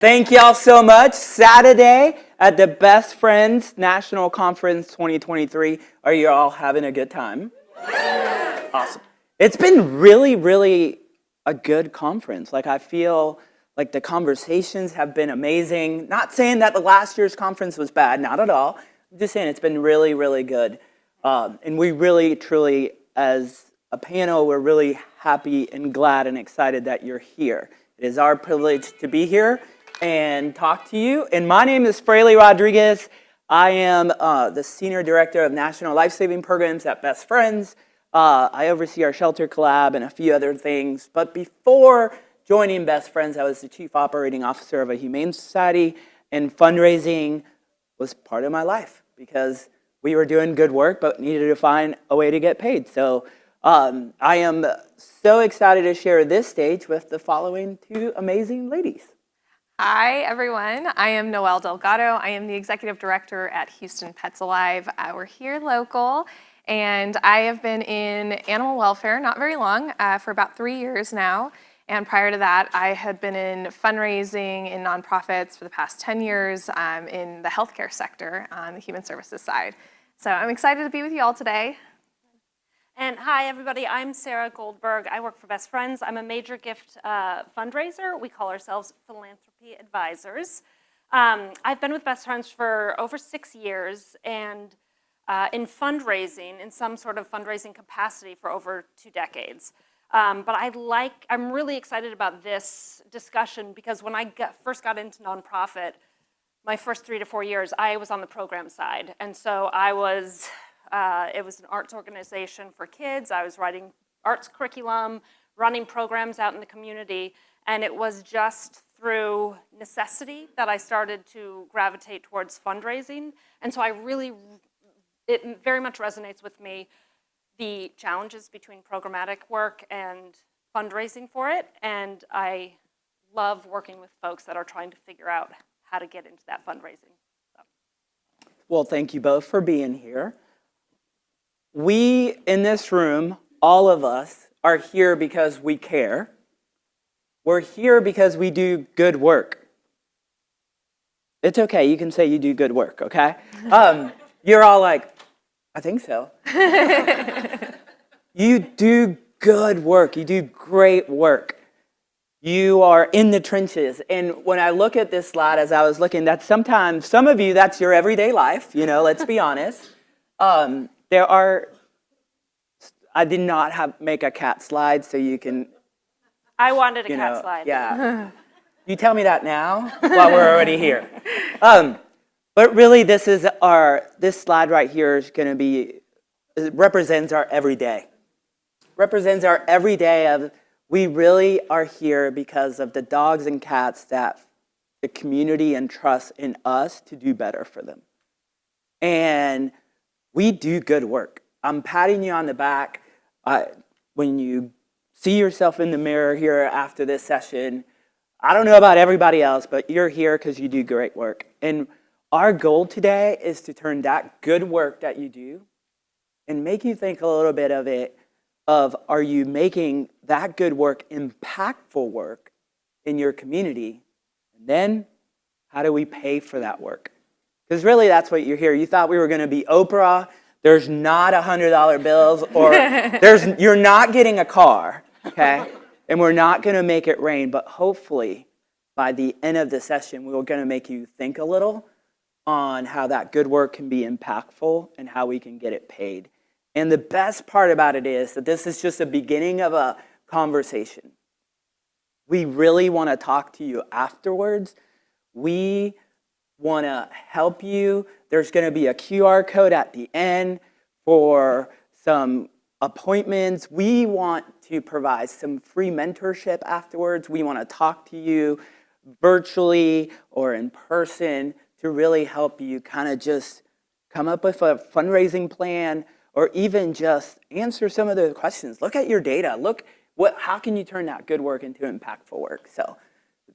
Thank y'all so much. Saturday at the Best Friends National Conference 2023. Are you all having a good time? Awesome. It's been really a good conference. I feel like the conversations have been amazing. Not saying that the last year's conference was bad, not at all. I'm just saying it's been really good. And we really, truly, as a panel, we're really happy and glad and excited that you're here. It is our privilege to be here and talk to you. And my name is Fraily Rodriguez. I am the Senior Director of National Lifesaving Programs at Best Friends. I oversee our Shelter Collab and a few other things. But before joining Best Friends, I was the Chief Operating Officer of a Humane Society, and fundraising was part of my life because we were doing good work but needed to find a way to get paid. So I am so excited to share this stage with the following two amazing ladies. Hi, everyone. I am Noelle Delgado. I am the Executive Director at Houston Pets Alive. We're here local, and I have been in animal welfare, not very long, for about 3 years now. And prior to that, I had been in fundraising in nonprofits for the past 10 years in the healthcare sector on the human services side. So I'm excited to be with you all today. And hi, everybody. I'm Sarah Goldberg. I work for Best Friends. I'm a major gift fundraiser. We call ourselves philanthropy advisors. I've been with Best Friends for over 6 years and in fundraising, in some sort of fundraising capacity for over 2 decades. But I'm really excited about this discussion because when I first got into nonprofit, my first 3 to 4 years, I was on the program side. And so it was an arts organization for kids. I was writing arts curriculum, running programs out in the community, and it was just through necessity that I started to gravitate towards fundraising. And so it very much resonates with me, the challenges between programmatic work and fundraising for it, and I love working with folks that are trying to figure out how to get into that fundraising. So. Well, thank you both for being here. We in this room, all of us, are here because we care. We're here because we do good work. It's okay, you can say you do good work, okay? You're all like, I think so. You do good work, you do great work. You are in the trenches. And when I look at this slide, as I was looking, that's sometimes, some of you, that's your everyday life, let's be honest. I did not make a cat slide so you can. I wanted a cat slide. Yeah. You tell me that now while we're already here. But really this slide right here is going to be, it represents our everyday. Represents our everyday of, we really are here because of the dogs and cats that the community entrusts in us to do better for them. And we do good work. I'm patting you on the back. When you see yourself in the mirror here after this session, I don't know about everybody else, but you're here because you do great work. And our goal today is to turn that good work that you do and make you think a little bit of are you making that good work impactful work in your community? And then how do we pay for that work? Because really that's what you're here. You thought we were going to be Oprah. There's not $100 bills, or you're not getting a car, okay? And we're not going to make it rain, but hopefully by the end of the session, we're going to make you think a little on how that good work can be impactful and how we can get it paid. And the best part about it is that this is just the beginning of a conversation. We really want to talk to you afterwards. We want to help you. There's going to be a QR code at the end for some appointments. We want to provide some free mentorship afterwards. We want to talk to you virtually or in person to really help you kind of just come up with a fundraising plan or even just answer some of the questions. Look at your data. How can you turn that good work into impactful work? So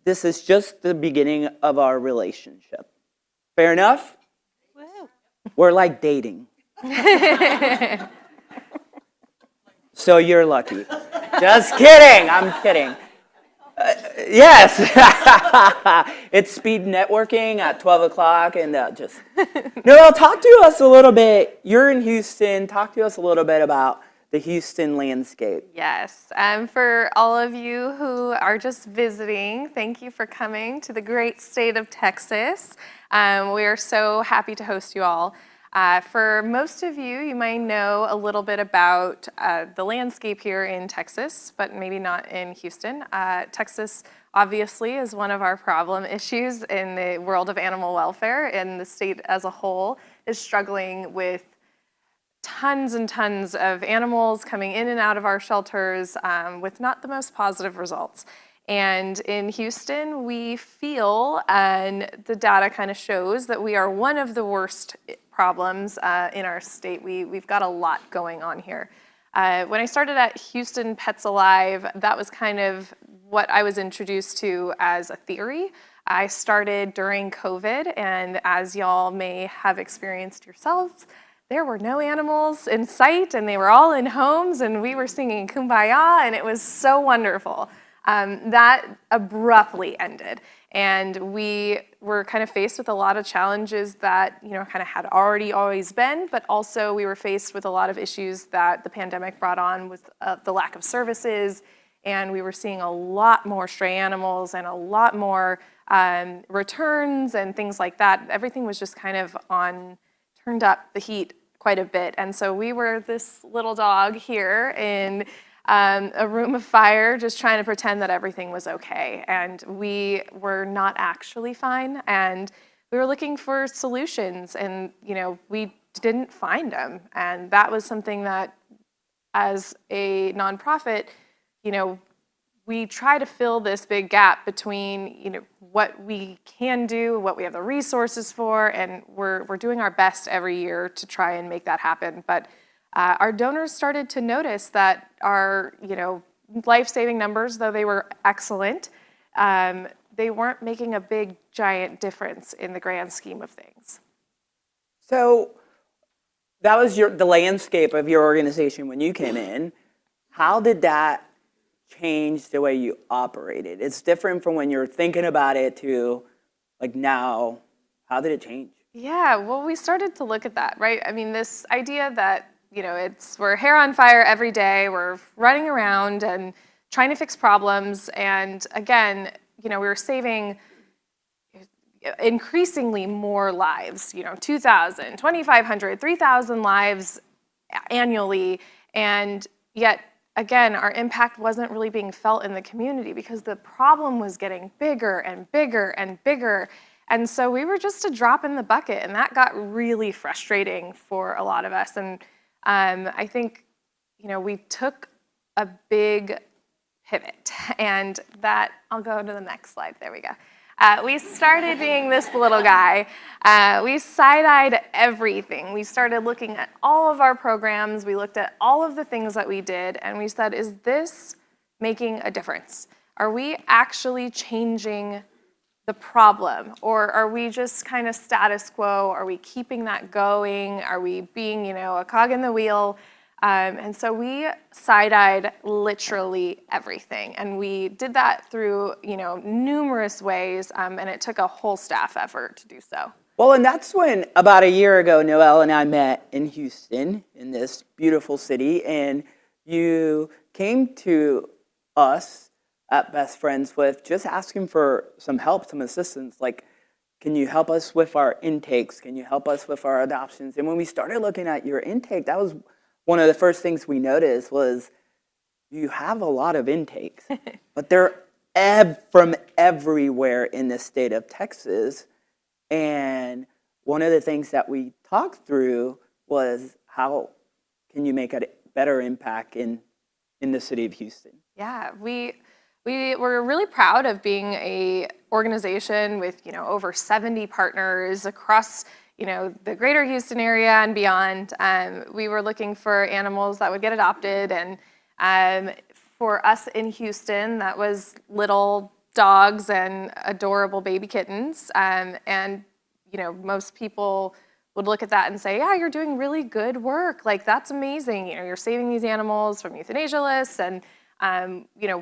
this is just the beginning of our relationship. Fair enough? Woo. We're like dating. So you're lucky. Just kidding. I'm kidding. Yes. It's speed networking at 12 o'clock and just. Noelle, talk to us a little bit. You're in Houston. Talk to us a little bit about the Houston landscape. Yes, for all of you who are just visiting, thank you for coming to the great state of Texas. We are so happy to host you all. For most of you, you might know a little bit about the landscape here in Texas, but maybe not in Houston. Texas obviously is one of our problem issues in the world of animal welfare, and the state as a whole is struggling with tons and tons of animals coming in and out of our shelters with not the most positive results. And in Houston, we feel, and the data kind of shows, that we are one of the worst problems in our state. We've got a lot going on here. When I started at Houston Pets Alive, that was kind of what I was introduced to as a theory. I started during COVID, and as y'all may have experienced yourselves, there were no animals in sight, and they were all in homes, and we were singing Kumbaya, and it was so wonderful. That abruptly ended, and we were kind of faced with a lot of challenges that, kind of had already always been, but also we were faced with a lot of issues that the pandemic brought on with the lack of services, and we were seeing a lot more stray animals and a lot more returns and things like that. Everything was just kind of turned up the heat quite a bit. And so we were this little dog here in a room of fire, just trying to pretend that everything was okay. And we were not actually fine. And we were looking for solutions, and we didn't find them. And that was something that, as a nonprofit, we try to fill this big gap between, what we can do, what we have the resources for, and we're doing our best every year to try and make that happen. But our donors started to notice that our, life-saving numbers, though they were excellent, they weren't making a big, giant difference in the grand scheme of things. So that was the landscape of your organization when you came in. How did that change the way you operated? It's different from when you're thinking about it to like now. How did it change? Yeah, well, we started to look at that, right? I mean, this idea that, we're hair on fire every day, we're running around and trying to fix problems. And again, we were saving increasingly more lives, 2,000, 2,500, 3,000 lives annually. And yet, again, our impact wasn't really being felt in the community because the problem was getting bigger and bigger and bigger. And so we were just a drop in the bucket, and that got really frustrating for a lot of us. And I think, we took a big pivot, and that, I'll go to the next slide, there we go. We started being this little guy. We side-eyed everything. We started looking at all of our programs. We looked at all of the things that we did, and we said, is this making a difference? Are we actually changing the problem? Or are we just kind of status quo? Are we keeping that going? Are we being, a cog in the wheel? And so we side-eyed literally everything. And we did that through, numerous ways, and it took a whole staff effort to do so. Well, and that's when about a year ago, Noelle and I met in Houston, in this beautiful city, and you came to us at Best Friends with just asking for some help, some assistance, like, can you help us with our intakes? Can you help us with our adoptions? And when we started looking at your intake, that was one of the first things we noticed was you have a lot of intakes, but they're from everywhere in the state of Texas. And one of the things that we talked through was how can you make a better impact in the city of Houston? Yeah, we were really proud of being a organization with over 70 partners across the greater Houston area and beyond. We were looking for animals that would get adopted, and for us in Houston, that was little dogs and adorable baby kittens. And most people would look at that and say, yeah, you're doing really good work. Like, that's amazing. You're saving these animals from euthanasia lists. And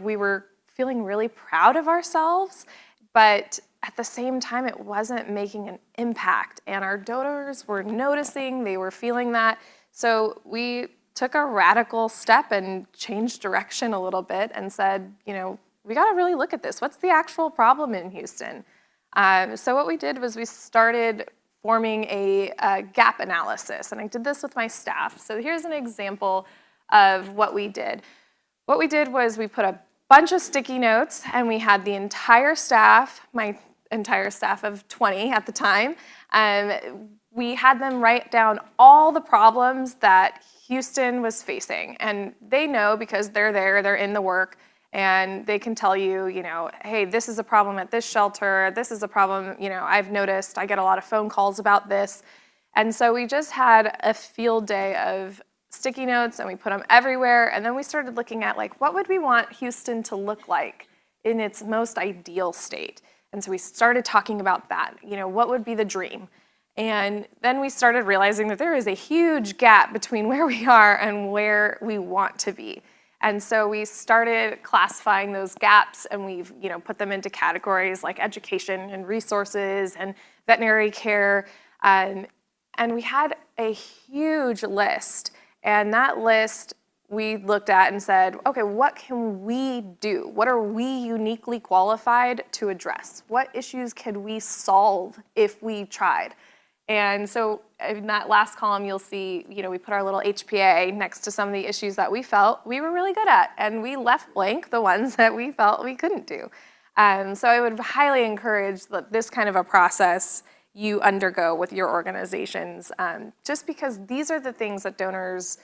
we were feeling really proud of ourselves, but at the same time, it wasn't making an impact. And our donors were noticing, they were feeling that. So we took a radical step and changed direction a little bit and said, we got to really look at this. What's the actual problem in Houston? So what we did was we started forming a gap analysis, and I did this with my staff. So here's an example of what we did. What we did was we put a bunch of sticky notes, and we had the entire staff, my entire staff of 20 at the time, we had them write down all the problems that Houston was facing. And they know because they're there, they're in the work, and they can tell you, hey, this is a problem at this shelter, this is a problem, I've noticed, I get a lot of phone calls about this. And so we just had a field day of sticky notes, and we put them everywhere, and then we started looking at, what would we want Houston to look like in its most ideal state? And so we started talking about that, what would be the dream? And then we started realizing that there is a huge gap between where we are and where we want to be. And so we started classifying those gaps, and we've put them into categories like education and resources and veterinary care. And we had a huge list. And that list we looked at and said, okay, what can we do? What are we uniquely qualified to address? What issues could we solve if we tried? And so in that last column, you'll see, we put our little HPA next to some of the issues that we felt we were really good at, and we left blank the ones that we felt we couldn't do. So I would highly encourage that this kind of a process you undergo with your organizations, just because these are the things that donors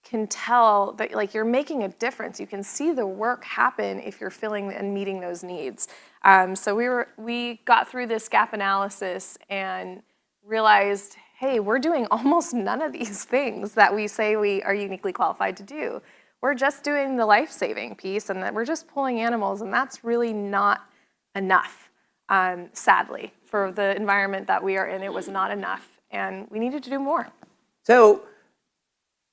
can tell that you're making a difference. You can see the work happen if you're filling and meeting those needs. So we got through this gap analysis and realized, hey, we're doing almost none of these things that we say we are uniquely qualified to do. We're just doing the life-saving piece, and that we're just pulling animals, and that's really not enough, sadly. For the environment that we are in, it was not enough, and we needed to do more. So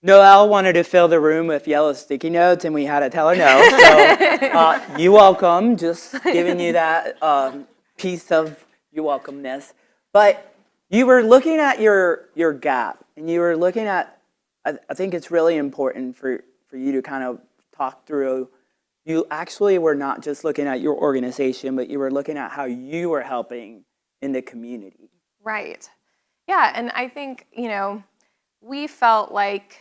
Noelle wanted to fill the room with yellow sticky notes, and we had to tell her no. So you're welcome, just giving you that piece of your welcomeness. But you were looking at your gap, and you were looking at, I think it's really important for you to kind of talk through, you actually were not just looking at your organization, but you were looking at how you were helping in the community. Right. Yeah, and I think, we felt like,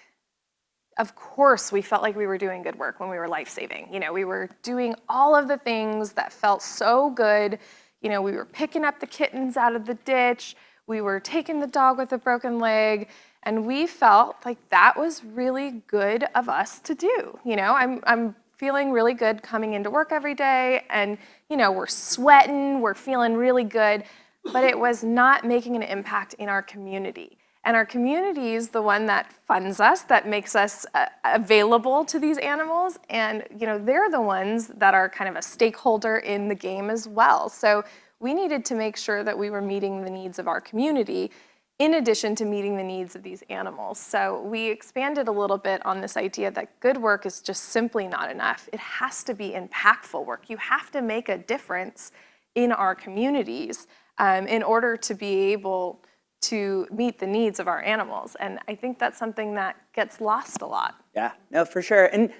of course, we felt like we were doing good work when we were life-saving. We were doing all of the things that felt so good. We were picking up the kittens out of the ditch. We were taking the dog with a broken leg, and we felt like that was really good of us to do. I'm feeling really good coming into work every day, and we're sweating, we're feeling really good, but it was not making an impact in our community. And our community is the one that funds us, that makes us available to these animals, and they're the ones that are kind of a stakeholder in the game as well. So we needed to make sure that we were meeting the needs of our community in addition to meeting the needs of these animals. So we expanded a little bit on this idea that good work is just simply not enough. It has to be impactful work. You have to make a difference in our communities in order to be able to meet the needs of our animals. And I think that's something that gets lost a lot. Yeah, no, for sure. And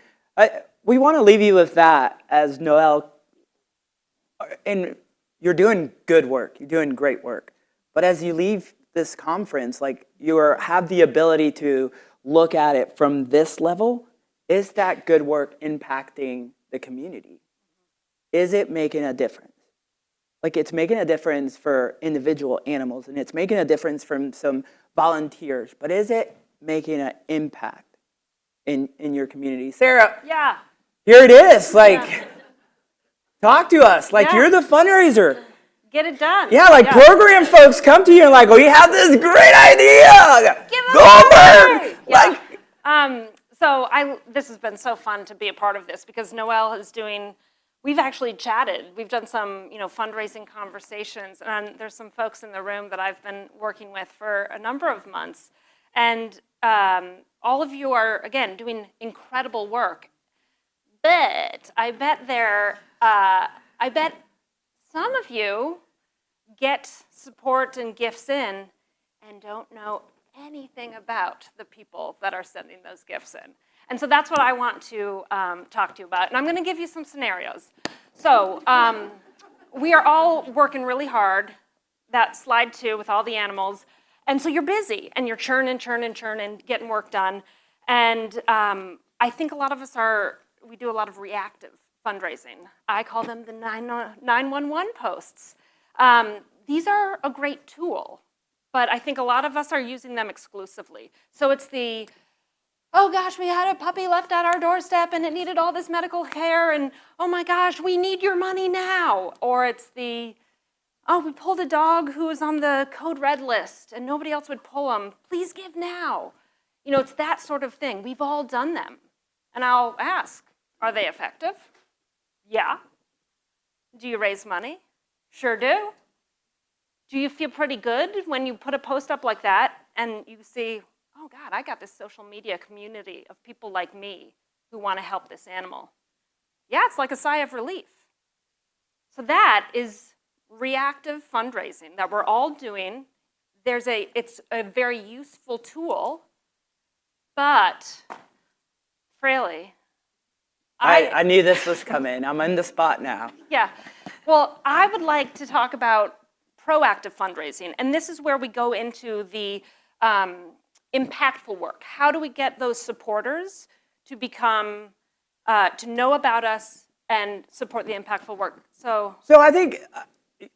we want to leave you with that as Noelle. And you're doing good work. You're doing great work. But as you leave this conference, you have the ability to look at it from this level. Is that good work impacting the community? Is it making a difference? It's making a difference for individual animals, and it's making a difference from some volunteers. But is it making an impact in your community? Sarah, Yeah. here it is. Talk to us. You're the fundraiser. Get it done. Yeah, program folks come to you and we have this great idea. Give Goldberg. This has been so fun to be a part of this because Noelle is we've actually chatted. We've done some, fundraising conversations, and there's some folks in the room that I've been working with for a number of months. And all of you are, again, doing incredible work. But I bet some of you get support and gifts in and don't know anything about the people that are sending those gifts in. And so that's what I want to talk to you about. And I'm going to give you some scenarios. So we are all working really hard, that slide 2 with all the animals. And so you're busy, and you're churning, getting work done. And I think a lot of us we do a lot of reactive fundraising. I call them the 911 posts. These are a great tool, but I think a lot of us are using them exclusively. So it's the, oh gosh, we had a puppy left at our doorstep and it needed all this medical care, and oh my gosh, we need your money now. Or it's the, oh, we pulled a dog who was on the code red list and nobody else would pull him. Please give now. You know, it's that sort of thing. We've all done them. And I'll ask, are they effective? Yeah. Do you raise money? Sure do. Do you feel pretty good when you put a post up like that and you see, oh God, I got this social media community of people like me who want to help this animal? Yeah, it's like a sigh of relief. So that is reactive fundraising that we're all doing. It's a very useful tool, but Fraily, I knew this was coming. I'm in the spot now. Yeah. Well, I would like to talk about proactive fundraising, and this is where we go into the impactful work. How do we get those supporters to become, to know about us and support the impactful work? So I think,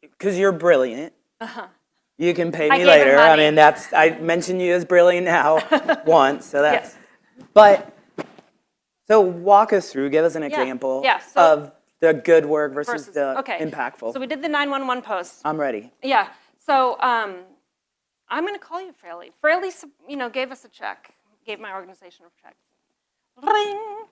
because you're brilliant, you can pay me gave later. him I money. mean, I mentioned you as brilliant now once, so that's, Yes. but, so walk us through, give us an example of the good work versus the impactful. So we did the 911 posts. I'm ready. Yeah. So I'm going to call you Fraily. Fraily, gave us a check, gave my organization a check. Ring.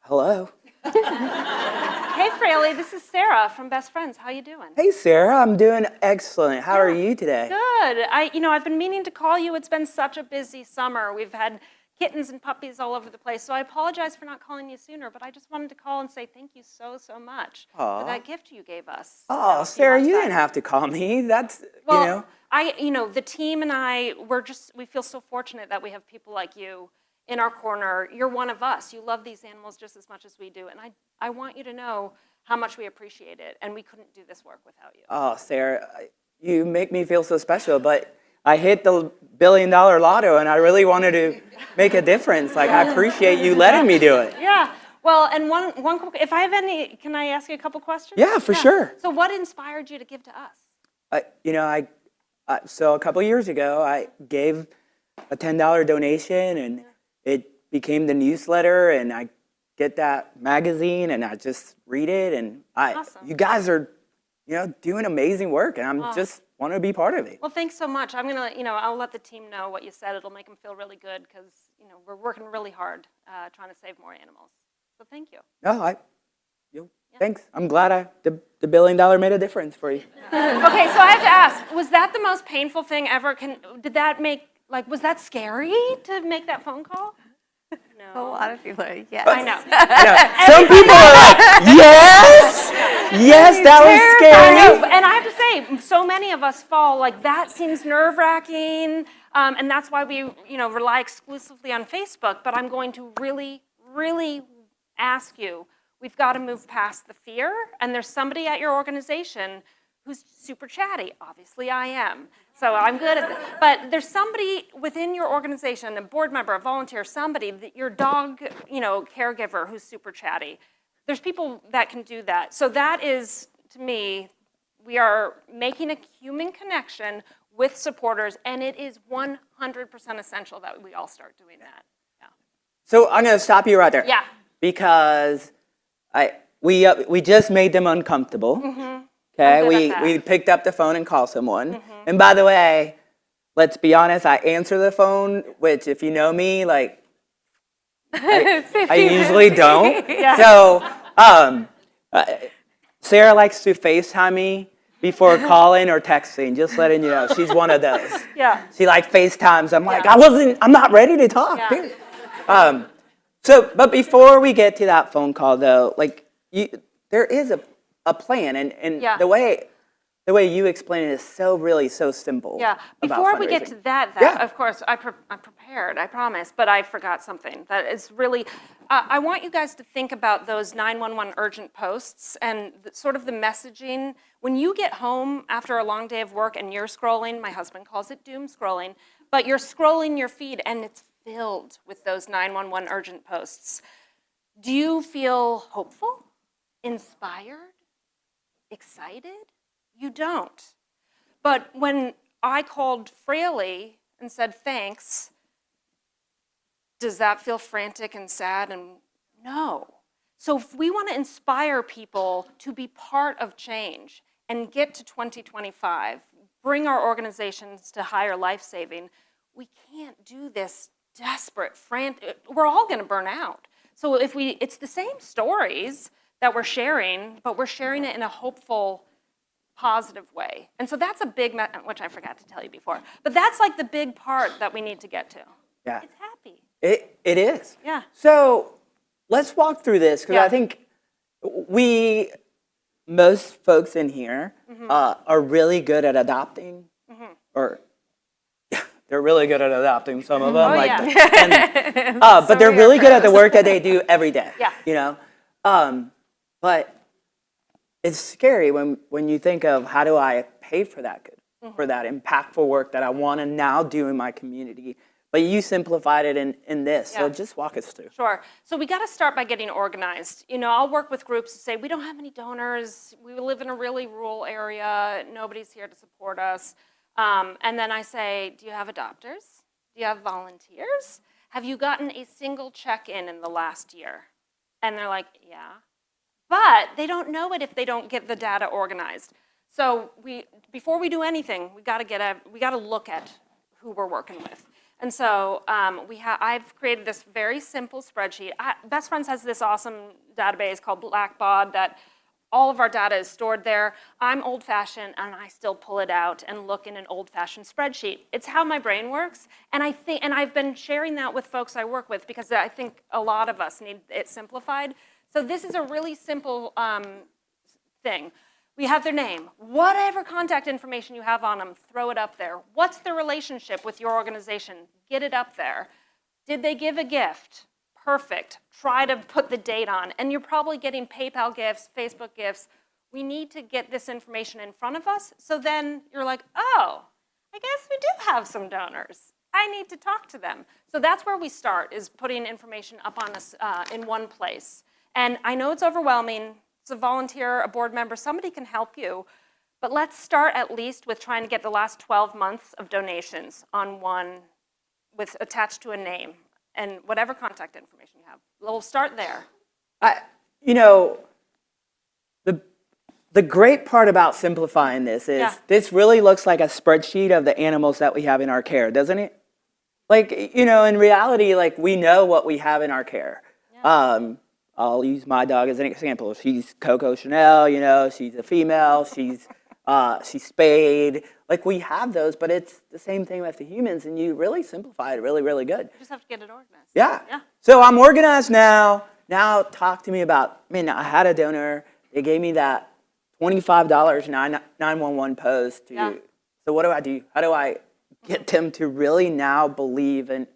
Hello. Hey, Fraily, this is Sarah from Best Friends. How you doing? Hey, Sarah, I'm doing excellent. How are you today? Good. I've been meaning to call you. It's been such a busy summer. We've had kittens and puppies all over the place, so I apologize for not calling you sooner, but I just wanted to call and say thank you so much for that gift you gave us. Oh, Sarah, you didn't have to call me. That's, well, the team and I, we feel so fortunate that we have people like you in our corner. You're one of us. You love these animals just as much as we do, and I want you to know how much we appreciate it, and we couldn't do this work without you. Oh, Sarah, you make me feel so special, but I hit the $1 billion lotto, and I really wanted to make a difference. Like, I appreciate you letting me do it. Yeah. Well, and one quick, if I have any, can I ask you a couple questions? Yeah, for sure. So what inspired you to give to us? So a couple years ago, I gave a $10 donation, and it became the newsletter, and I get that magazine, and I just read it, and Awesome. You guys are, doing amazing work, and I'm just want to be part of it. Well, thanks so much. I'm gonna, I'll let the team know what you said. It'll make them feel really good because, we're working really hard trying to save more animals. So thank you. No, thanks. I'm glad the $1 billion made a difference for you. Okay, so I have to ask, was that the most painful thing ever? Was that scary to make that phone call? A No. lot of people are, yes. I know. Some people are like, yes, yes, that was scary. I know, and I have to say, so many of us fall, like, that seems nerve-wracking, and that's why we, rely exclusively on Facebook, but I'm going to really, really ask you, we've got to move past the fear, and there's somebody at your organization who's super chatty. Obviously, I am. So I'm good at it. But there's somebody within your organization, a board member, a volunteer, somebody, your dog, caregiver who's super chatty. There's people that can do that. So that is, to me, we are making a human connection with supporters, and it is 100% essential that we all start doing that. Yeah. So I'm going to stop you right there. Yeah. Because we just made them uncomfortable. Mm-hmm. Okay, I'm good at we that. picked up the phone and called someone. Mm-hmm. And by the way, let's be honest, I answer the phone, which if you know me, like, I usually don't. Yeah. So Sarah likes to FaceTime me before calling or texting, just letting you know. She's one of those. Yeah. She like FaceTimes. I'm like, Yeah. I'm not ready to talk. Yeah. Period. So, but before we get to that phone call, though, like there is a plan, and Yeah. the way you explain it is so simple. Yeah, about before we get fundraising. to that, Yeah. of course, I'm prepared, I promise, but I forgot something. That is really, I want you guys to think about those 911 urgent posts and sort of the messaging. When you get home after a long day of work and you're scrolling, my husband calls it doom scrolling, but you're scrolling your feed and it's filled with those 911 urgent posts. Do you feel hopeful, inspired, excited? You don't. But when I called Fraily and said thanks, does that feel frantic and sad? And no. So if we want to inspire people to be part of change and get to 2025, bring our organizations to higher life-saving, we can't do this desperate, frantic. We're all going to burn out. So it's the same stories that we're sharing, but we're sharing it in a hopeful, positive way. And so that's a big, which I forgot to tell you before, but that's like the big part that we need to get to. Yeah. It's happy. It is. Yeah. So let's walk through this, because Yeah. I think most folks in here are really good at adopting, or they're really good at adopting some of them. Oh, like yeah. but they're really good at the work that they do every day. Yeah. You know, but it's scary when you think of, how do I pay for that good, for that impactful work that I want to now do in my community. But you simplified it in this, so Yeah. just walk us through. Sure. So we got to start by getting organized. You know, I'll work with groups to say, we don't have any donors. We live in a really rural area. Nobody's here to support us. And then I say, do you have adopters? Do you have volunteers? Have you gotten a single check-in in the last year? And they're like, yeah. But they don't know it if they don't get the data organized. So before we do anything, we got to look at who we're working with. And so I've created this very simple spreadsheet. Best Friends has this awesome database called Blackbaud that all of our data is stored there. I'm old-fashioned, and I still pull it out and look in an old-fashioned spreadsheet. It's how my brain works, and I've been sharing that with folks I work with, because I think a lot of us need it simplified. So this is a really simple thing. We have their name. Whatever contact information you have on them, throw it up there. What's the relationship with your organization? Get it up there. Did they give a gift? Perfect. Try to put the date on. And you're probably getting PayPal gifts, Facebook gifts. We need to get this information in front of us, so then you're like, oh, I guess we do have some donors. I need to talk to them. So that's where we start, is putting information up on us in one place. And I know it's overwhelming. It's a volunteer, a board member, somebody can help you. But let's start at least with trying to get the last 12 months of donations on one, with attached to a name and whatever contact information you have. We'll start there. You know, the great part about simplifying this is this really looks like a spreadsheet of the animals that we have in our care, doesn't it? Like, you know, in reality, like, we know what we have in our care. Yeah. I'll use my dog as an example. She's Coco Chanel, you know, she's a female, she's spayed. Like, we have those, but it's the same thing with the humans, and you really simplify it really, really good. You just have to get it organized. Yeah. Yeah. So I'm organized now. Now talk to me about, man, I had a donor. They gave me that $25 911 post. So what do I do? How do I get them to really now believe in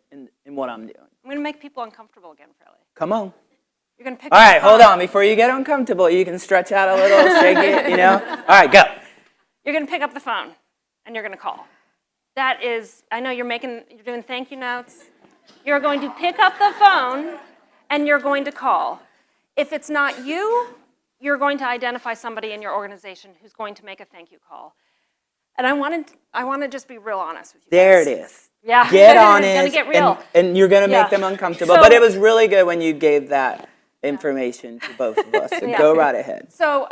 what I'm doing? I'm going to make people uncomfortable again, Fraily. Come on. You're going to pick All up right, the hold phone. on. Before you get uncomfortable, you can stretch out a little, shake it, you know? All right, go. You're going to pick up the phone, and you're going to call. That is, I know you're doing thank you notes. You're going to pick up the phone, and you're going to call. If it's not you, you're going to identify somebody in your organization who's going to make a thank you call. And I want to just be real honest with you There guys. it is. Yeah. Get It's honest, gonna get real. and you're going to Yeah. make them uncomfortable. So- But it was really good when you gave that information to both of us. So go right ahead. So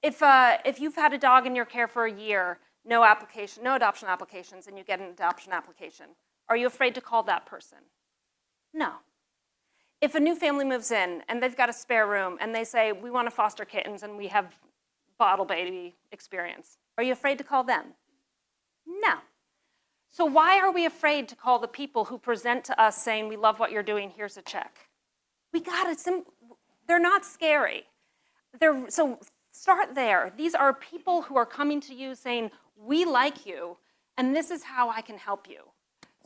if you've had a dog in your care for a year, no adoption applications, and you get an adoption application, are you afraid to call that person? No. If a new family moves in and they've got a spare room and they say, we want to foster kittens and we have bottle baby experience, are you afraid to call them? No. So why are we afraid to call the people who present to us saying, we love what you're doing, here's a check? they're not scary. So start there. These are people who are coming to you saying, we like you, and this is how I can help you.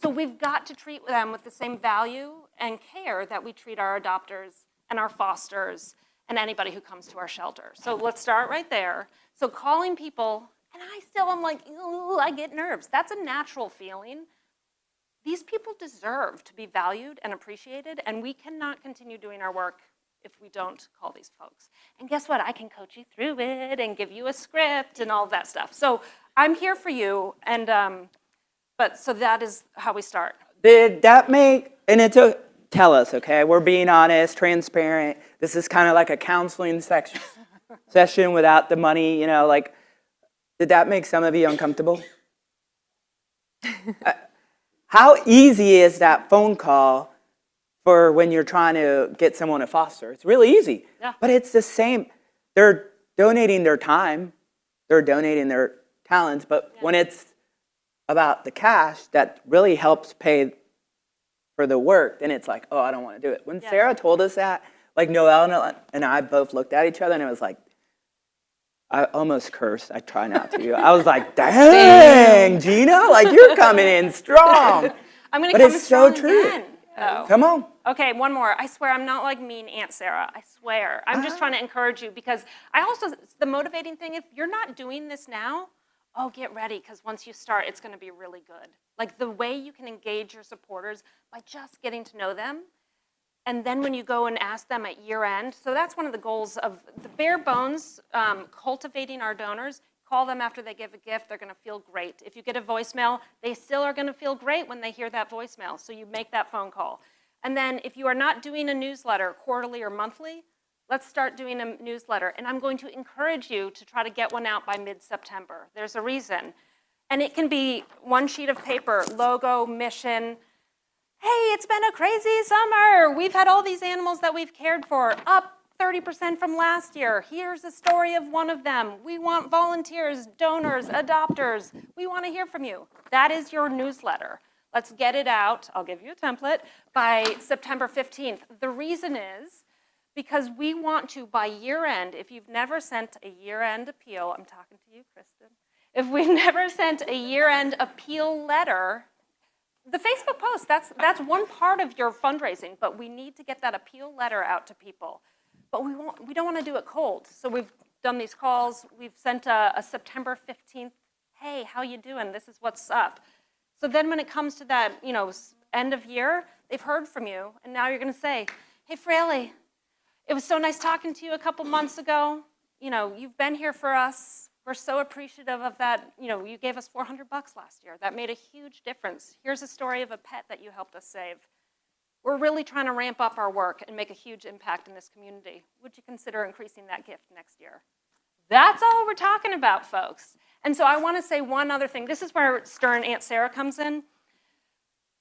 So we've got to treat them with the same value and care that we treat our adopters and our fosters and anybody who comes to our shelter. So let's start right there. So calling people, and I still am like, ooh, I get nerves. That's a natural feeling. These people deserve to be valued and appreciated, and we cannot continue doing our work if we don't call these folks. And guess what? I can coach you through it and give you a script and all of that stuff. So I'm here for you, and so that is how we start. Did that make, and tell us, okay? We're being honest, transparent. This is kind of like a counseling session without the money, like, did that make some of you uncomfortable? How easy is that phone call for when you're trying to get someone to foster? It's really easy. Yeah. But it's the same. They're donating their time. They're donating their talents. But when it's about the cash that really helps pay for the work, then it's like, oh, I don't want to do it. When Sarah told us that, like Noelle and I both looked at each other and it was like, I almost cursed. I try not to. I was like, dang, Gina, like you're coming in strong. I'm going to come in strong true. Again. Oh. Come on. Okay, one more. I swear I'm not like mean Aunt Sarah. I swear. I'm just trying to encourage you because the motivating thing, if you're not doing this now, get ready because once you start, it's going to be really good. Like the way you can engage your supporters by just getting to know them. And then when you go and ask them at year end, so that's one of the goals of the bare bones, cultivating our donors. Call them after they give a gift. They're going to feel great. If you get a voicemail, they still are going to feel great when they hear that voicemail. So you make that phone call. And then if you are not doing a newsletter quarterly or monthly, let's start doing a newsletter. And I'm going to encourage you to try to get one out by mid-September. There's a reason. And it can be one sheet of paper, logo, mission. Hey, it's been a crazy summer. We've had all these animals that we've cared for, up 30% from last year. Here's a story of one of them. We want volunteers, donors, adopters. We want to hear from you. That is your newsletter. Let's get it out. I'll give you a template by September 15th. The reason is because we want to, by year end, if you've never sent a year end appeal, I'm talking to you, Kristen. If we've never sent a year end appeal letter, the Facebook post, that's one part of your fundraising, but we need to get that appeal letter out to people. But we don't want to do it cold. So we've done these calls. We've sent a September 15th, hey, how you doing? This is what's up. So then when it comes to that, end of year, they've heard from you, and now you're going to say, hey, Fraily, it was so nice talking to you a couple months ago. You've been here for us. We're so appreciative of that. You gave us $400 last year. That made a huge difference. Here's a story of a pet that you helped us save. We're really trying to ramp up our work and make a huge impact in this community. Would you consider increasing that gift next year? That's all we're talking about, folks. And so I want to say one other thing. This is where stern Aunt Sarah comes in.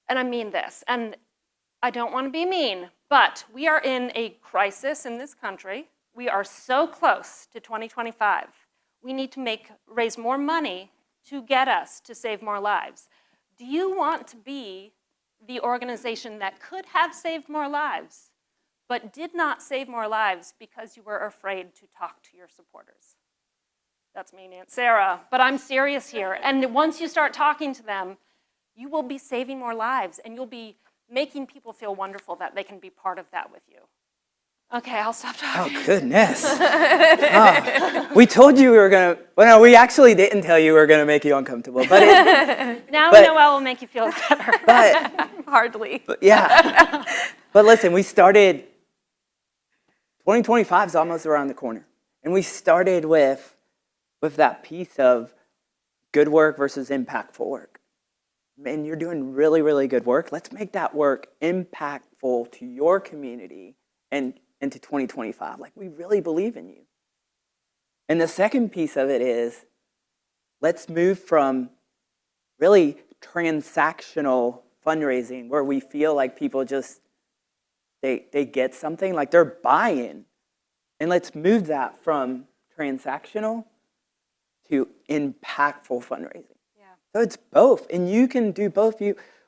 And I mean this. And I don't want to be mean, but we are in a crisis in this country. We are so close to 2025. We need to raise more money to get us to save more lives. Do you want to be the organization that could have saved more lives, but did not save more lives because you were afraid to talk to your supporters? That's me, Aunt Sarah, but I'm serious here. And once you start talking to them, you will be saving more lives, and you'll be making people feel wonderful that they can be part of that with you. Okay, I'll stop talking. Oh, goodness. We told you we were going to, well, no, we actually didn't tell you we were going to make you uncomfortable. But Noelle will make you feel better. But Hardly. But yeah. But listen, we started, 2025 is almost around the corner. And we started with that piece of good work versus impactful work. And you're doing really, really good work. Let's make that work impactful to your community and into 2025. Like, we really believe in you. And the second piece of it is, let's move from really transactional fundraising where we feel like people just, they get something, like they're buying. And let's move that from transactional to impactful fundraising. Yeah. So it's both, and you can do both.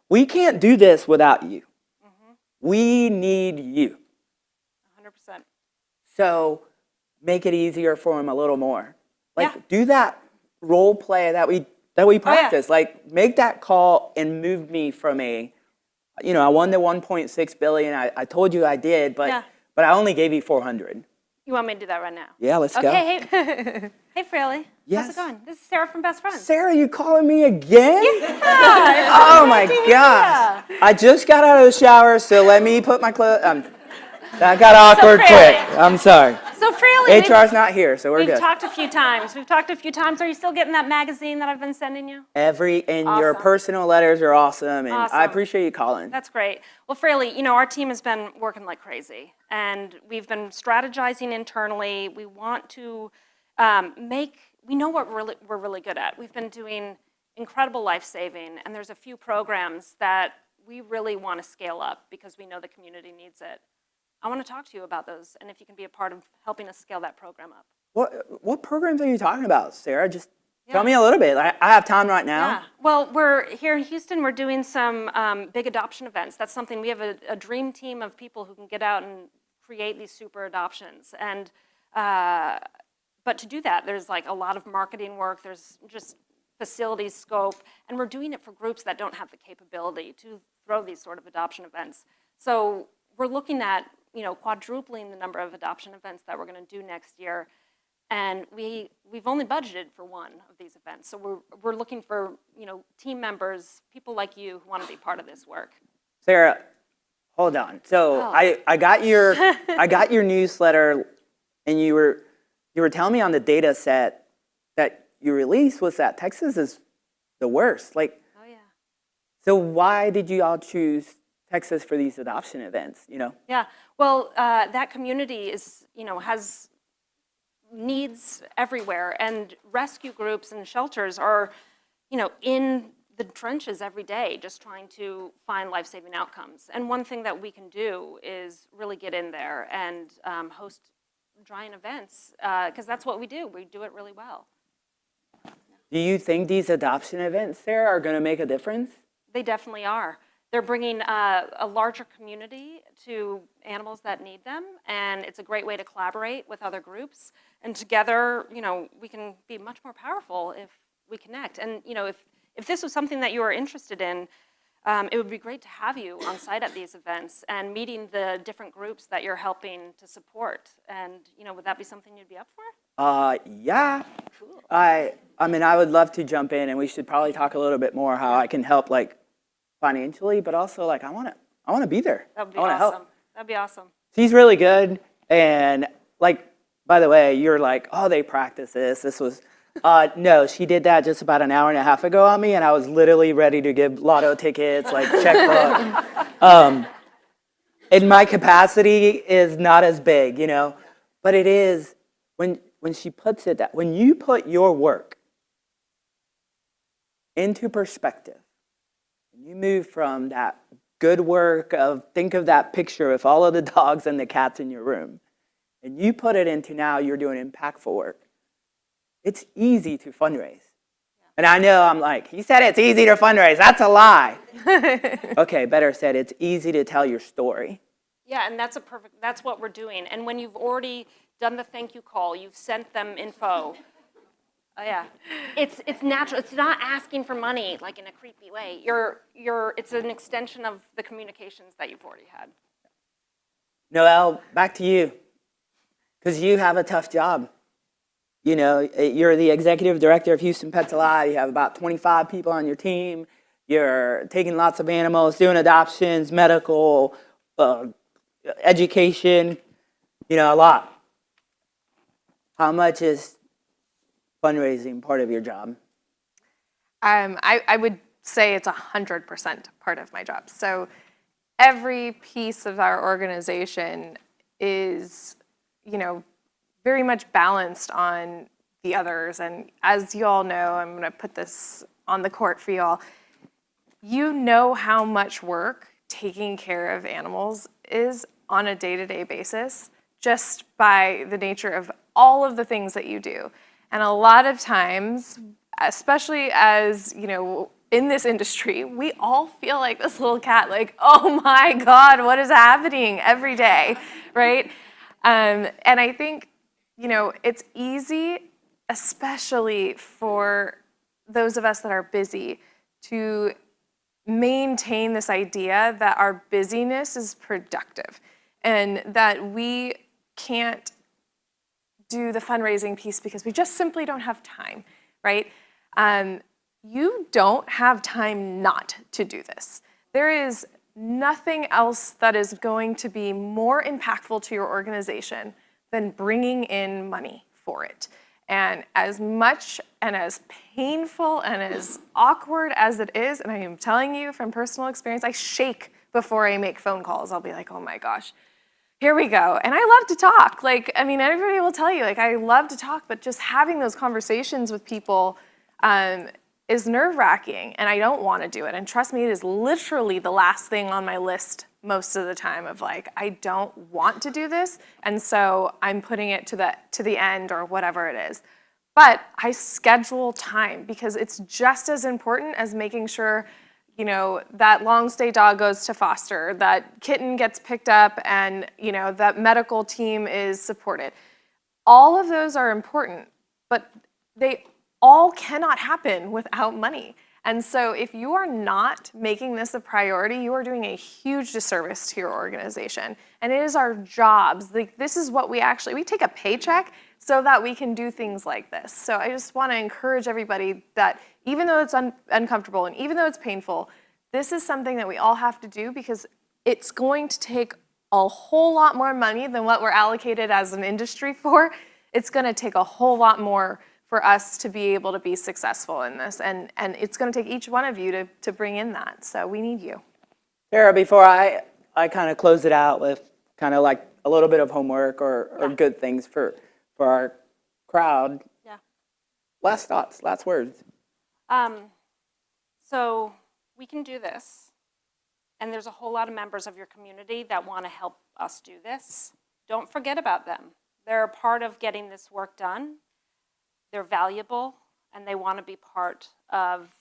We can't do this without you. Mm-hmm. We need you. So make it easier for them a little more. Like Yeah. do that role play that we practice. Like make that call and move me from I won the 1.6 billion. I told you I did, but I only gave you 400. You want me to do that right now? Yeah, let's go. Okay, hey Fraily. Yes. How's it going? This is Sarah from Best Friends. Sarah, you calling me again? Yeah, Oh my gosh. I just got out of the shower, so let me put my clothes. That got awkward quick. I'm sorry. So Fraily, HR's not here, so we're we've good. talked a few times. Are you still getting that magazine that I've been sending you? Your personal letters are awesome, and Awesome. I appreciate you calling. That's great. Well, Fraily, our team has been working like crazy, and we've been strategizing internally. We want to we know what we're really good at. We've been doing incredible life-saving, and there's a few programs that we really want to scale up because we know the community needs it. I want to talk to you about those, and if you can be a part of helping us scale that program up. What programs are you talking about, Sarah? Just tell me a little bit. I have time right now. Yeah. Well, we're here in Houston. We're doing some big adoption events. That's something we have a dream team of people who can get out and create these super adoptions. And but to do that, there's like a lot of marketing work. There's just facilities scope, and we're doing it for groups that don't have the capability to throw these sort of adoption events. So we're looking at quadrupling the number of adoption events that we're going to do next year. And we've only budgeted for one of these events. So we're looking for, team members, people like you who want to be part of this work. Sarah, hold on. So I got your newsletter, and you were telling me on the data set that you released was that Texas is the worst. Oh yeah. So why did you all choose Texas for these adoption events? Yeah. Well, that community is has needs everywhere, and rescue groups and shelters are, in the trenches every day just trying to find life-saving outcomes. And one thing that we can do is really get in there and host dry-in events, because that's what we do. We do it really well. Do you think these adoption events, Sarah, are going to make a difference? They definitely are. They're bringing a larger community to animals that need them, and it's a great way to collaborate with other groups. And together, we can be much more powerful if we connect. And if this was something that you were interested in, it would be great to have you on site at these events and meeting the different groups that you're helping to support. And would that be something you'd be up for? Yeah. Cool. I mean, I would love to jump in, and we should probably talk a little bit more how I can help, financially, but also I want to be there. That would be I want to awesome. help. That'd be awesome. She's really good, and by the way, you're they practice this. This was no, she did that just about an hour and a half ago on me, and I was literally ready to give lotto tickets, checkbook. And my capacity is not as big, but it is when she puts it that when you put your work into perspective. You move from that good work think of that picture with all of the dogs and the cats in your room, and you put it into now you're doing impactful work. It's easy to fundraise. Yeah. And I know I'm he said it's easy to fundraise. That's a lie. Okay, better said, it's easy to tell your story. Yeah, and that's what we're doing. And when you've already done the thank you call, you've sent them info. Oh yeah, it's natural. It's not asking for money in a creepy way. It's an extension of the communications that you've already had. Noelle, back to you, because you have a tough job. You're the executive director of Houston Pets Alive. You have about 25 people on your team. You're taking lots of animals, doing adoptions, medical, education. A lot. How much is fundraising part of your job? I would say it's 100% part of my job. So every piece of our organization is, very much balanced on the others. And as you all know, I'm going to put this on the court for you all. You know how much work taking care of animals is on a day-to-day basis, just by the nature of all of the things that you do. And a lot of times, especially as, in this industry, we all feel like this little cat, oh my God, what is happening every day, right? And I think, it's easy, especially for those of us that are busy, to maintain this idea that our busyness is productive and that we can't do the fundraising piece because we just simply don't have time, right? You don't have time not to do this. There is nothing else that is going to be more impactful to your organization than bringing in money for it. And as much and as painful and as awkward as it is, and I am telling you from personal experience, I shake before I make phone calls. I'll be like, oh my gosh, here we go. And I love to talk. Everybody will tell you, I love to talk, but just having those conversations with people is nerve-wracking, and I don't want to do it. And trust me, it is literally the last thing on my list most of the time of I don't want to do this, and so I'm putting it to the end or whatever it is. But I schedule time because it's just as important as making sure that long stay dog goes to foster, that kitten gets picked up, and that medical team is supported. All of those are important, but they all cannot happen without money. And so if you are not making this a priority, you are doing a huge disservice to your organization. And it is our jobs. This is what we take a paycheck so that we can do things like this. So I just want to encourage everybody that even though it's uncomfortable and even though it's painful, this is something that we all have to do because it's going to take a whole lot more money than what we're allocated as an industry for. It's going to take a whole lot more for us to be able to be successful in this. And it's going to take each one of you to bring in that. So we need you. Sarah, before I kind of close it out with kind of like a little bit of homework or good things for our crowd. Yeah. Last thoughts, last words. So we can do this. And there's a whole lot of members of your community that want to help us do this. Don't forget about them. They're a part of getting this work done. They're valuable, and they want to be part of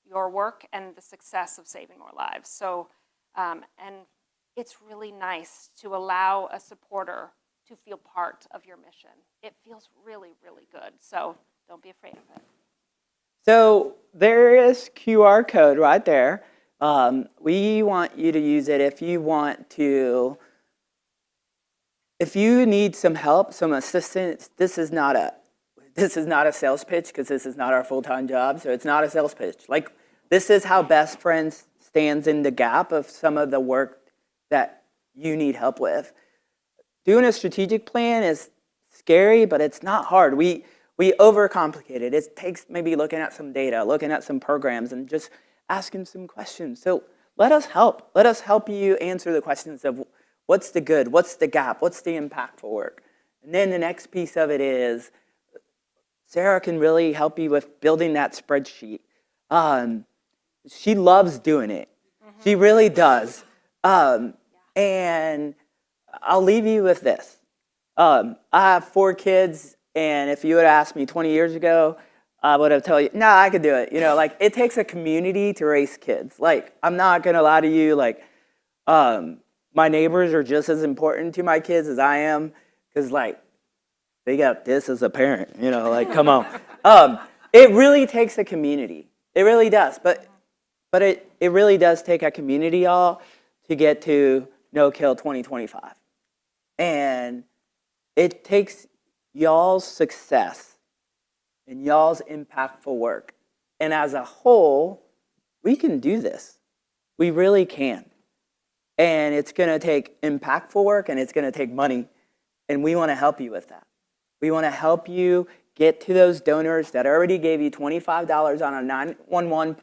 your work and the success of saving more lives. So, and it's really nice to allow a supporter to feel part of your mission. It feels really, really good. So don't be afraid of it. So there is QR code right there. We want you to use it if you want to. If you need some help, some assistance, this is not a sales pitch because this is not our full-time job, so it's not a sales pitch. This is how Best Friends stands in the gap of some of the work that you need help with. Doing a strategic plan is scary, but it's not hard. We overcomplicate it. It takes maybe looking at some data, looking at some programs, and just asking some questions. So let us help. Let us help you answer the questions of what's the good, what's the gap, what's the impactful work. And then the next piece of it is Sarah can really help you with building that spreadsheet. She loves doing it. Mm-hmm. She really does. And I'll leave you with this. I have 4 kids, and if you would have asked me 20 years ago, I would have told you, no, I could do it. It takes a community to raise kids. I'm not going to lie to you. My neighbors are just as important to my kids as I am because, they got this as a parent, come on. It really takes a community. It really does. But it really does take a community, y'all, to get to no-kill 2025. And it takes y'all's success and y'all's impactful work. And as a whole, we can do this. We really can. And it's going to take impactful work and it's going to take money. And we want to help you with that. We want to help you get to those donors that already gave you $25 on a 911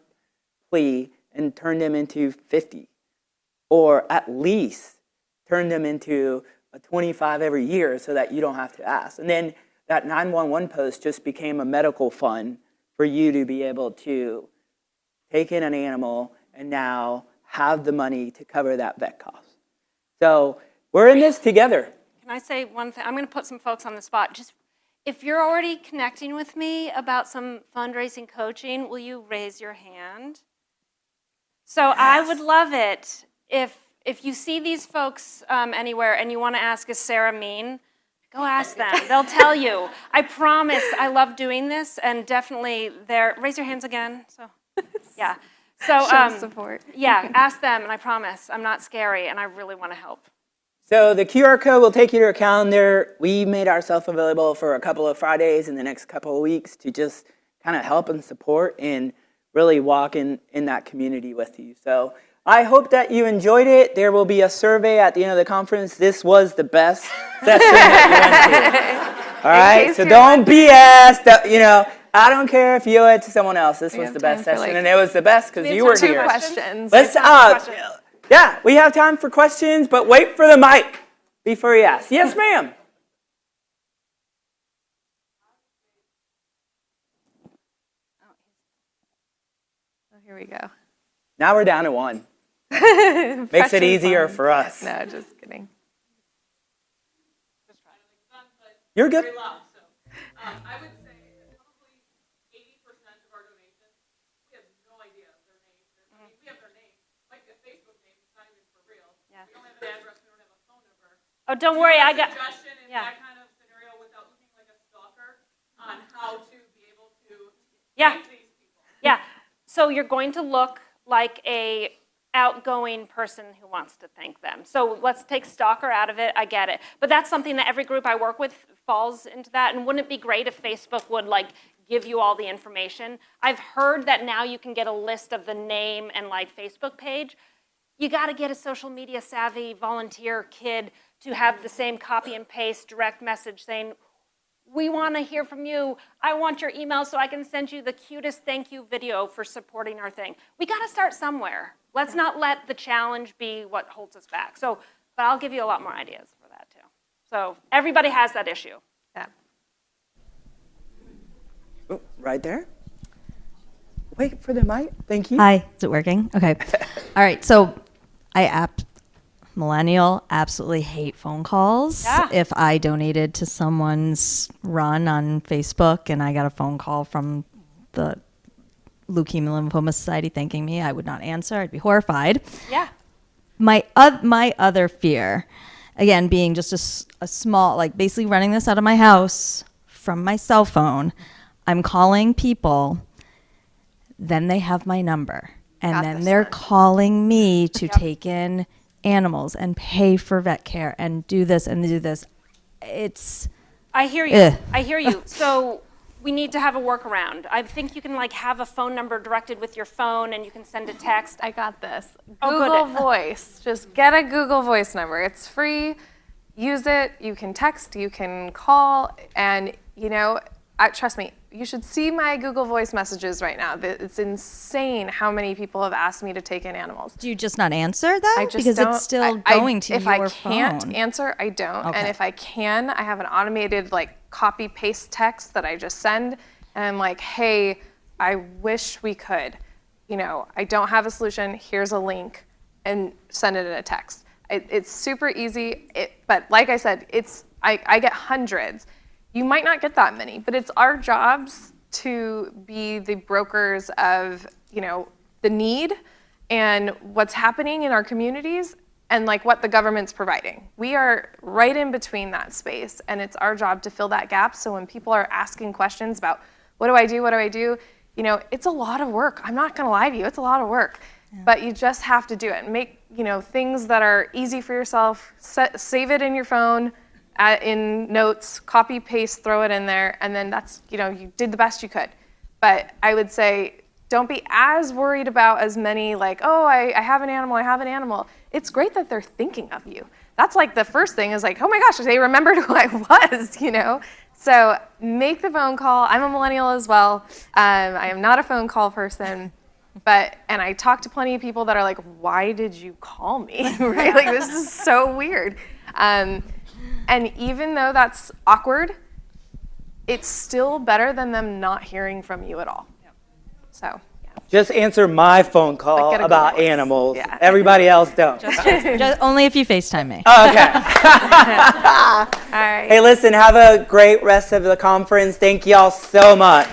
plea and turn them into 50, or at least turn them into a 25 every year so that you don't have to ask. And then that 911 post just became a medical fund for you to be able to take in an animal and now have the money to cover that vet cost. So we're in this together. Can I say one thing? I'm going to put some folks on the spot. Just if you're already connecting with me about some fundraising coaching, will you raise your hand? So yes. I would love it if if you see these folks anywhere and you want to ask, is Sarah mean? Go ask them. They'll tell you. I promise. I love doing this, and definitely raise your hands again. So, yeah. So, Show support. yeah, ask them, and I promise I'm not scary, and I really want to help. So the QR code will take you to a calendar. We made ourselves available for a couple of Fridays in the next couple of weeks to just kind of help and support and really walk in that community with you. So I hope that you enjoyed it. There will be a survey at the end of the conference. This was the best session that you went to. All right, so don't BS. I don't care if you owe it to someone else. This was the best session, and it was the best because you were Two here. questions. Yeah, we have time for questions, but wait for the mic before you ask. Yes, ma'am. Oh, here we go. Now we're down to one. Makes it easier for us. No, just kidding. You're good. Very loud, so I would say that probably 80% of our donations, we have no idea their name. I mean, we have their name, might be a Facebook name, it's not even for real. Yeah. We don't have an address, we don't have a phone number. Oh, don't worry, I got. Suggestion in that kind of scenario without looking like a stalker on how to be able to thank these people. Yeah. So you're going to look like a outgoing person who wants to thank them. So let's take stalker out of it. I get it. But that's something that every group I work with falls into that. And wouldn't it be great if Facebook would give you all the information? I've heard that now you can get a list of the name and Facebook page. You got to get a social media savvy volunteer kid to have the same copy and paste direct message saying, we want to hear from you. I want your email so I can send you the cutest thank you video for supporting our thing. We got to start somewhere. Let's not let the challenge be what holds us back. But I'll give you a lot more ideas for that too. So everybody has that issue. Yeah. Oh, right there. Wait for the mic. Thank you. Hi, is it working? Okay. All right, so millennial, absolutely hate phone calls. Yeah. If I donated to someone's run on Facebook and I got a phone call from the Leukemia Lymphoma Society thanking me, I would not answer. I'd be horrified. Yeah. My other fear, again, being just a small, basically running this out of my house from my cell phone, I'm calling people, then they have my number. And then they're calling me to take in animals and pay for vet care and do this and do this. I hear you. I hear you. So we need to have a workaround. I think you can have a phone number directed with your phone and you can send a text. I got this. Oh, Google good. Voice. Just get a Google Voice number. It's free. Use it. You can text. You can call. And, trust me, you should see my Google Voice messages right now. It's insane how many people have asked me to take in animals. Do you just not answer though? I just because don't, it's still going to your phone. If I can't answer, I don't. Okay. And if I can, I have an automated copy paste text that I just send. And I'm like, hey, I wish we could. I don't have a solution. Here's a link, and send it in a text. It's super easy. But like I said, I get hundreds. You might not get that many, but it's our jobs to be the brokers of, the need and what's happening in our communities and what the government's providing. We are right in between that space, and it's our job to fill that gap. So when people are asking questions about what do I do, it's a lot of work. I'm not gonna lie to you, it's a lot of work. Yeah. But you just have to do it. Make things that are easy for yourself. Save it in your phone. In notes, copy, paste, throw it in there, and then that's, you did the best you could. But I would say, don't be as worried about as many oh, I have an animal. It's great that they're thinking of you. That's the first thing is oh my gosh, they remembered who I was, So make the phone call. I'm a millennial as well. I am not a phone call person. And I talk to plenty of people that are why did you call me, right? This is so weird. And even though that's awkward, it's still better than them not hearing from you at all. Yep. So, yeah. Just answer my phone call about animals. Yeah. Everybody else don't. Just only if you FaceTime me. Oh, okay. All right. Hey, listen, have a great rest of the conference. Thank y'all so much.